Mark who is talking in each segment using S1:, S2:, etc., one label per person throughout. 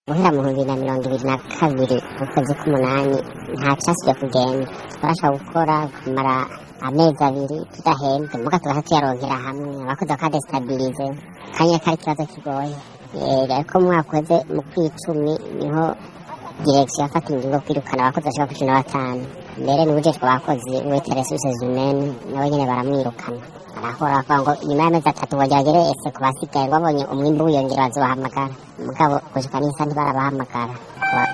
S1: Guhera mu 2022 ukwezi k'umunani nta casubye kugenda, twarashobora gukora kumara amezi abiri tudahembwe muga tugaca tuyaronkera hamwe, abakozi bakadestabilize kanya kari ikibazo kigoye. Ariko mu mwaka uheze mu kw'icumi niho direction yafata ingingo kwirukana abakozi bashika kuri 15, mbere n'uwujejwe abakozi witwa ressources humaines nawe nyene baramwirukana. Arahora avuga ngo nyuma y'amezi atatu bagere ese ku basigaye babonye umwimbu wiyongera bazobahamagara, mugabo gushika n'isa ntibarabahamagara.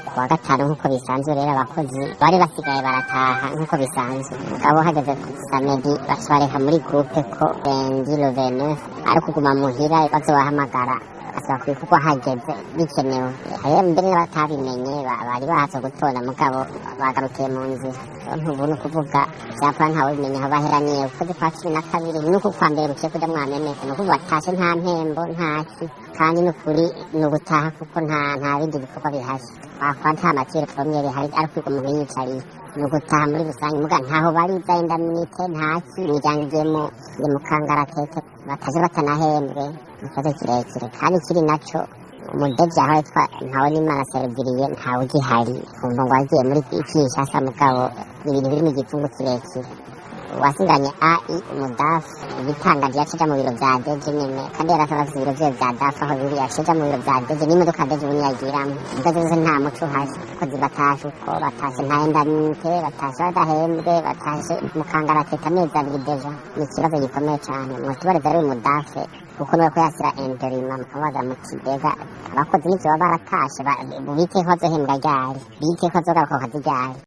S1: Kuwa gatanu nk'uko bisanzwe rero abakozi bari basigaye barataha nk'uko bisanzwe, mugabo hageze samedi baca muri groupe ko lundi le 29 ari kuguma muhira bazobahamagara asaba kuko hageze bikenewe. Hariyo mbere n'abatabimenye bari bahatse gutonda mugabo bagarukiye mu nzira. Ubu ni ukuvuga vyapfa ntawe bimenya aho baheraniye ukwezi kwa 12 nuko kwa mbere buciye kuja mwamemeze, ni ukuvuga batashe nta mpembo ntaki, kandi n'ukuri ni ugutaha kuko nta bindi bikorwa bihari. Wakwa nta matiere premiere hari ariko umuntu yicariye ni ugutaha muri rusange, muga ntaho bariza indaminite ntaki, imiryango igiye mu kangaratete bataje batanahembwe. Ikibazo kirekire kandi kiri naco umudeji aho yitwa Ntawonimana Serviriye ntawe ugihari, kumva ngo agiye muri Kinshasa mugabo ibintu biri mu gipfungu kirekire. Wasiganye AI umudafu ibitangaje yacija mu biro vya deje nyene, kandi yarasaba ibiro vye vya dafa aho biri yacija mu biro vya deje n'imodoka deje ubu yagiramwo. Ibibazo vyose nta muco uhari, abakozi batashe uko batashe nta indaminite, batashe badahembwe, batashe mu kangaratete amezi abiri deja. Ni ikibazo gikomeye cane, mutubariza rero uyu mudafe kuko niwe ko yasira interima mukabaza muti mbega abakozi n'ivyo baba baratashe bite ko bazohembwa ryari, bite ko bazogaruka ku kazi ryari.